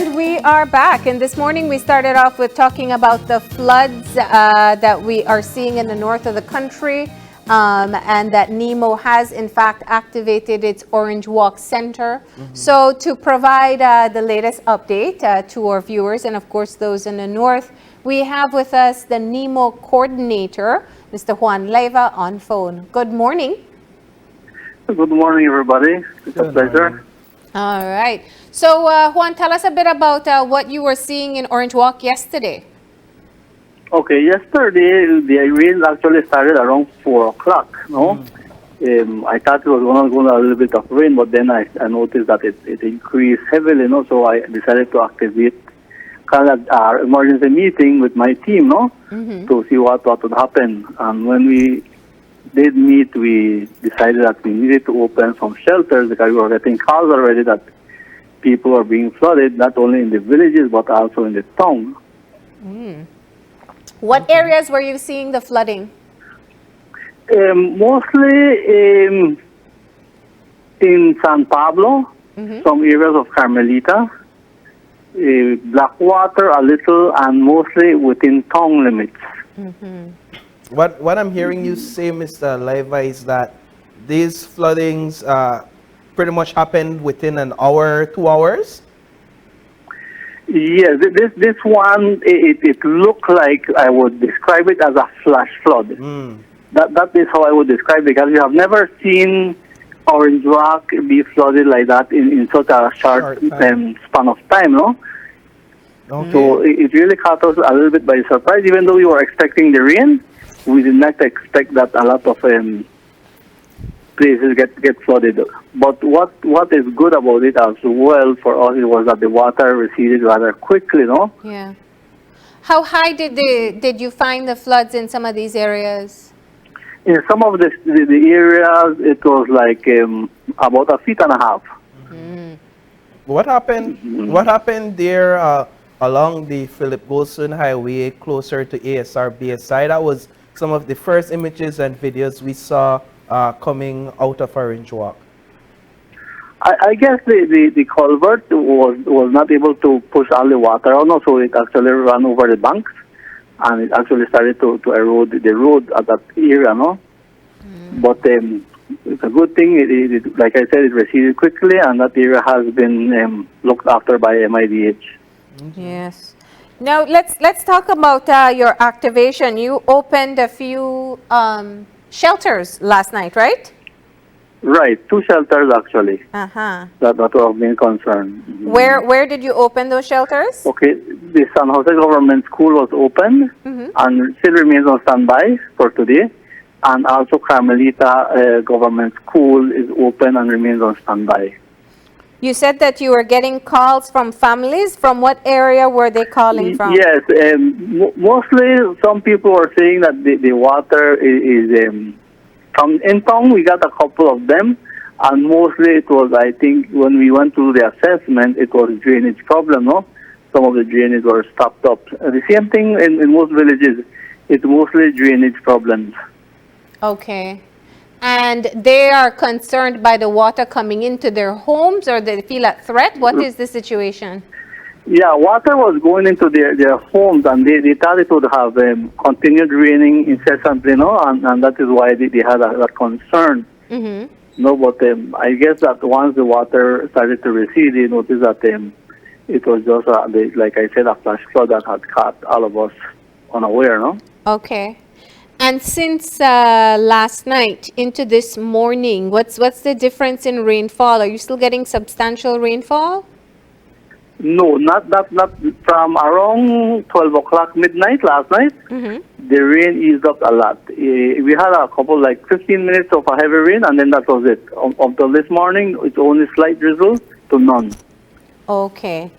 And we are back. And this morning we started off with talking about the floods that we are seeing in the north of the country, and that NEMO has in fact activated its Orange Walk Center. So to provide the latest update to our viewers and of course those in the north, we have with us the NEMO coordinator, Mr. Juan Leiva, on phone. Good morning. Good morning, everybody. It's a pleasure. All right. So, Juan, tell us a bit about what you were seeing in Orange Walk yesterday. Okay, yesterday the rain actually started around 4 o'clock. No, I thought it was going to a little bit of rain, but then I noticed that it increased heavily. No, so I decided to activate kind of our emergency meeting with my team. No, to see what would happen. And when we did meet, we decided that we needed to open some shelters because we were getting calls already that people are being flooded, not only in the villages but also in the town. What areas were you seeing the flooding? Mostly in San Pablo, some areas of Carmelita, Blackwater a little, and mostly within town limits. What I'm hearing you say, Mr. Leiva, is that these floodings pretty much happened within an hour, 2 hours? Yes, this one, it looked like I would describe it as a flash flood. That is how I would describe it, because we have never seen Orange Rock be flooded like that in such a short span of time, no? Okay. So it really caught us a little bit by surprise. Even though we were expecting the rain, we did not expect that a lot of places get flooded. But what is good about it as well for us was that the water receded rather quickly, no? Yeah. How high did you find the floods in some of these areas? In some of the areas, it was like about 1.5 feet. What happened? What happened there along the Philip Golson Highway, closer to ASR BSI? That was some of the first images and videos we saw coming out of Orange Walk. I guess the culvert was not able to push all the water out, so it actually ran over the banks, and it actually started to erode the road at that area, no? But it's a good thing. It, like I said, it receded quickly, and that area has been looked after by MIDH. Yes. Now let's talk about your activation. You opened a few shelters last night, right? Right, 2 shelters actually. Uh-huh. That were being concerned. Where did you open those shelters? Okay, the San Jose Government School was open and still remains on standby for today. And also Carmelita Government School is open and remains on standby. You said that you were getting calls from families. From what area were they calling from? Yes, mostly some people were saying that the water is in town. We got a couple of them, and mostly it was, I think, when we went to the assessment, it was drainage problem, no? Some of the drainage were stopped up. The same thing in most villages. It's mostly drainage problems. Okay. And they are concerned by the water coming into their homes, or they feel a threat? What is the situation? Yeah, water was going into their homes, and they thought it would have continued raining incessantly, no? And that is why they had that concern. No, but I guess that once the water started to recede, they noticed that it was just, like I said, a flash flood that had caught all of us unaware, no? Okay. And since last night into this morning, what's the difference in rainfall? Are you still getting substantial rainfall? No, not from around 12 o'clock midnight last night. The rain eased up a lot. We had a couple, like 15 minutes of a heavy rain, and then that was it. Until this morning, it's only slight drizzle to none. Okay.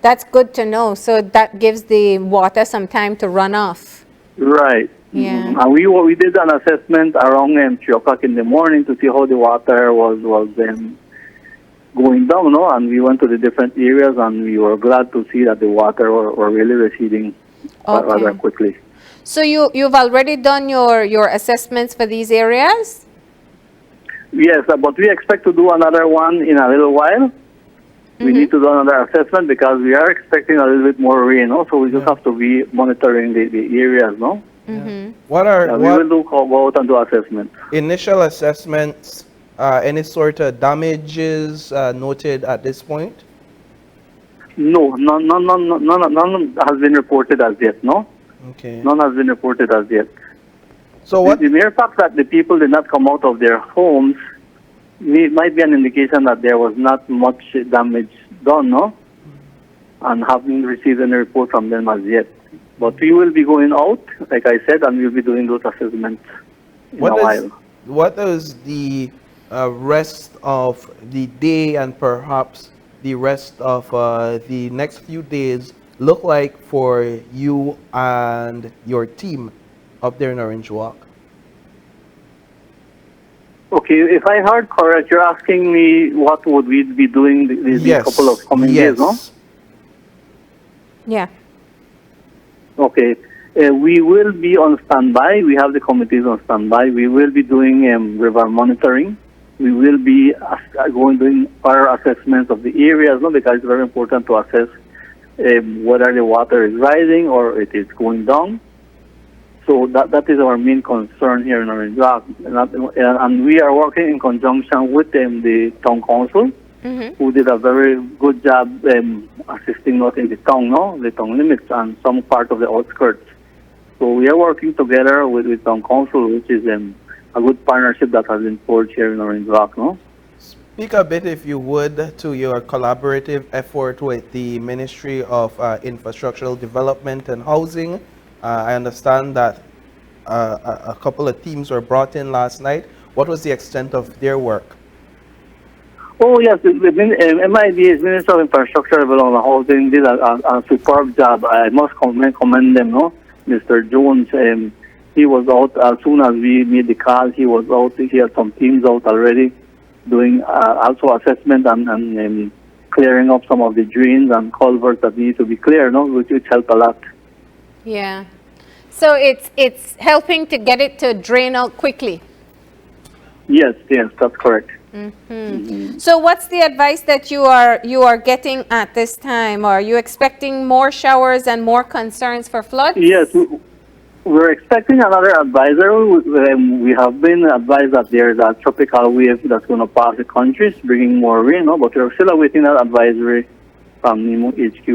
That's good to know. So that gives the water some time to run off. Right. Yeah. And we did an assessment around 3 o'clock in the morning to see how the water was going down, no? And we went to the different areas, and we were glad to see that the water were really receding rather quickly. So you've already done your assessments for these areas? Yes, but we expect to do another one in a little while. We need to do another assessment because we are expecting a little bit more rain, no? So we just have to be monitoring the areas, no? What are We will do go out and do assessment. initial assessments? Any sort of damages noted at this point? No, none has been reported as yet, no? Okay. None has been reported as yet. So what? The mere fact that the people did not come out of their homes might be an indication that there was not much damage done, no? And haven't received any report from them as yet. But we will be going out, like I said, and we'll be doing those assessments in a while. What does the rest of the day and perhaps the rest of the next few days look like for you and your team up there in Orange Walk? Okay, if I heard correct, you're asking me what would we be doing these couple of coming days, no? Yeah. Okay. We will be on standby. We have the committees on standby. We will be doing river monitoring. We will be doing fire assessments of the areas, no? Because it's very important to assess whether the water is rising or it is going down. So that is our main concern here in Orange Walk. And we are working in conjunction with the town council, who did a very good job assisting us in the town, no? The town limits and some part of the outskirts. So we are working together with town council, which is a good partnership that has been forged here in Orange Walk, no? Speak a bit, if you would, to your collaborative effort with the Ministry of Infrastructural Development and Housing. I understand that a couple of teams were brought in last night. What was the extent of their work? Oh, yes, the MID's Minister of Infrastructure Development and Housing did a superb job. I must commend them, no? Mr. Jones, he was out as soon as we made the call. He was out. He had some teams out already doing also assessment and clearing up some of the drains and culverts that need to be cleared, no? Which helped a lot. Yeah. So it's helping to get it to drain out quickly. Yes, that's correct. So what's the advice that you are getting at this time? Are you expecting more showers and more concerns for floods? Yes, we're expecting another advisor. We have been advised that there's a tropical wave that's going to pass the country, bringing more rain, no? But we're still awaiting that advisory from NEMO HQ.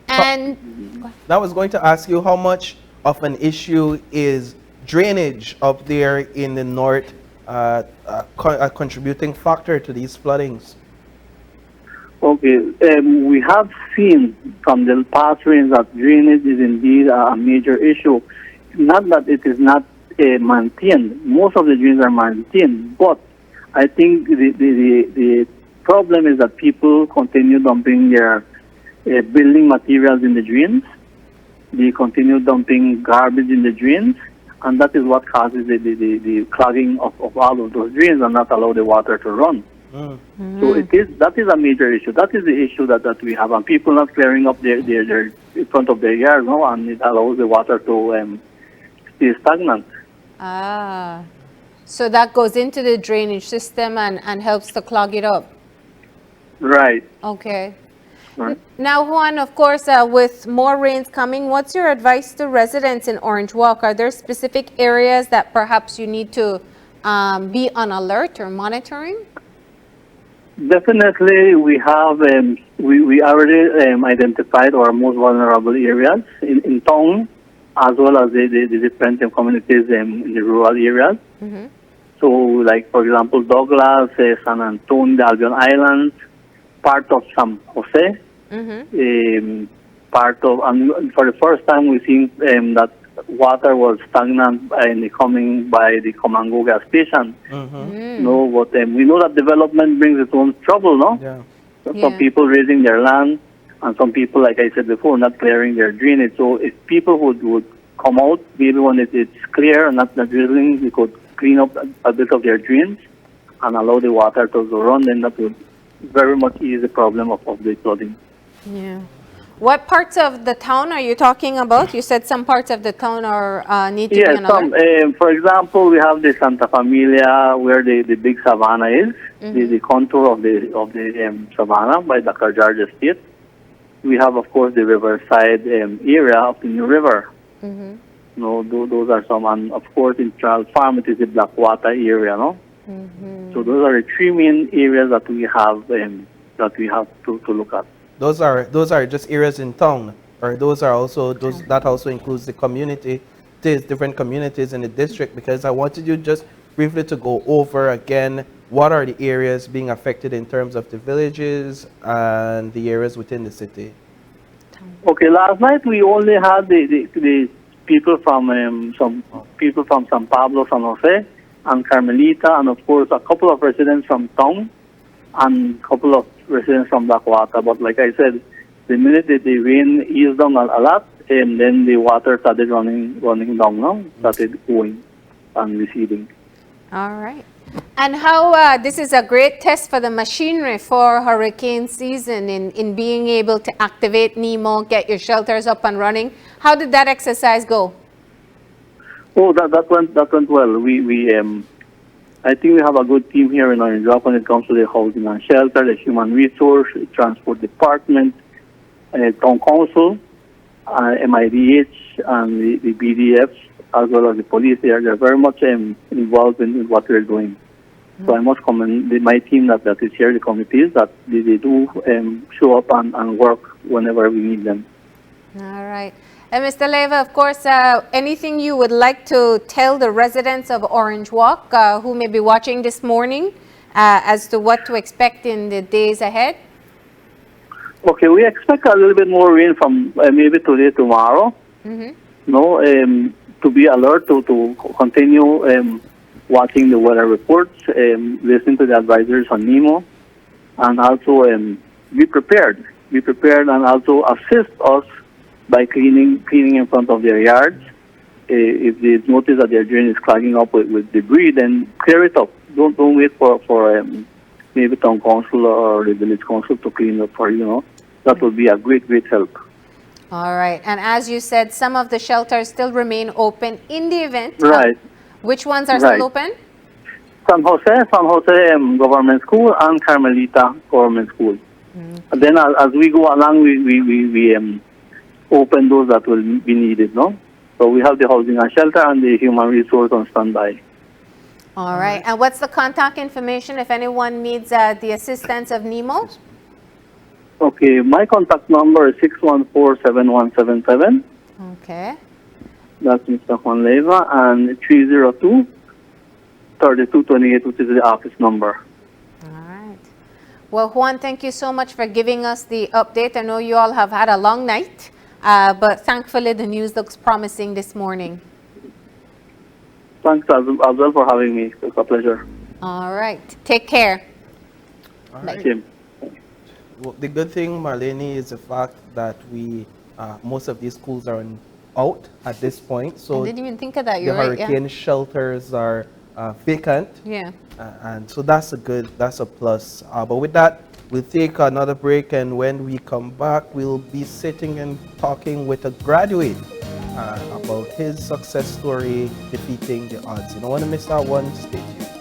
And Oh. I was going to ask you how much of an issue is drainage up there in the north a contributing factor to these floodings? Okay, we have seen from the past rains that drainage is indeed a major issue. Not that it is not maintained. Most of the drains are maintained, but I think the problem is that people continue dumping their building materials in the drains. They continue dumping garbage in the drains, and that is what causes the clogging of all of those drains and not allow the water to run. So that is a major issue. That is the issue that we have, and people not clearing up their in front of their yards, no, and it allows the water to stay stagnant. So that goes into the drainage system and helps to clog it up. Right. Okay. Right. Now, Juan, of course, with more rains coming, what's your advice to residents in Orange Walk? Are there specific areas that perhaps you need to be on alert or monitoring? Definitely, we have we already identified our most vulnerable areas in town, as well as the different communities in the rural areas. So, like for example, Douglas, San Antonio, the Albion Islands, part of San Jose, part of, and for the first time we've seen that water was stagnant coming by the Comango gas station. No, but we know that development brings its own trouble, no? Yeah. Some people raising their land, and some people, like I said before, not clearing their drainage. So if people would come out, maybe when it's clear and not drizzling, we could clean up a bit of their drains and allow the water to run, then that would very much ease the problem of the flooding. Yeah. What parts of the town are you talking about? You said some parts of the town are need to be Yes, on alert. for example, we have the Santa Familia where the big savanna is, the contour of the savanna by the George Estate. We have, of course, the riverside area of the New River. No, those are some, and of course, in Charles Farm, it is the Blackwater area, no? So those are the three main areas that we have to look at. Those are just areas in town, or those are also that also includes the community, different communities in the district. Because I wanted you just briefly to go over again what are the areas being affected in terms of the villages and the areas within the city. Okay, last night we only had the people from San Pablo, San Jose, and Carmelita, and of course a couple of residents from town and a couple of residents from Blackwater. But like I said, the minute that the rain eased down a lot, and then the water started running down now, started going and receding. All right. And how this is a great test for the machinery for hurricane season in being able to activate NEMO, get your shelters up and running. How did that exercise go? Oh, that went well. I think we have a good team here in Orange Rock when it comes to the housing and shelter, the human resource, transport department, town council, MIDH, and the BDFs, as well as the police. They're very much involved in what we're doing. So I must commend my team that is here, the committees, that they do show up and work whenever we need them. All right. And Mr. Leva, of course, anything you would like to tell the residents of Orange Walk who may be watching this morning as to what to expect in the days ahead? Okay, we expect a little bit more rain from maybe today, tomorrow. To be alert, to continue watching the weather reports, listening to the advisories on NEMO, and also be prepared. Be prepared and also assist us by cleaning in front of their yards. If they notice that their drain is clogging up with debris, then clear it up. Don't wait for maybe town council or the village council to clean up for you. That would be a great help. All right. And as you said, some of the shelters still remain open in the event. Right. Which ones are still open? San Jose Government School and Carmelita Government School. And then as we go along, we open those that will be needed, no? So we have the housing and shelter and the human resource on standby. All right. And what's the contact information if anyone needs the assistance of NEMO? Okay, my contact number is 614-7177. Okay. That's Mr. Juan Leva, and 302-3228, which is the office number. All right. Well, Juan, thank you so much for giving us the update. I know you all have had a long night, but thankfully the news looks promising this morning. Thanks as well for having me. It's a pleasure. All right. Take care. All Bye. right. Well, the good thing, Marlene, is the fact that most of these schools are out at this point. So I didn't even think of that. the You're right. hurricane shelters are vacant. Yeah. And so that's a plus. But with that, we'll take another break, and when we come back, we'll be sitting and talking with a graduate about his success story defeating the odds. You don't want to miss that one. Stay tuned.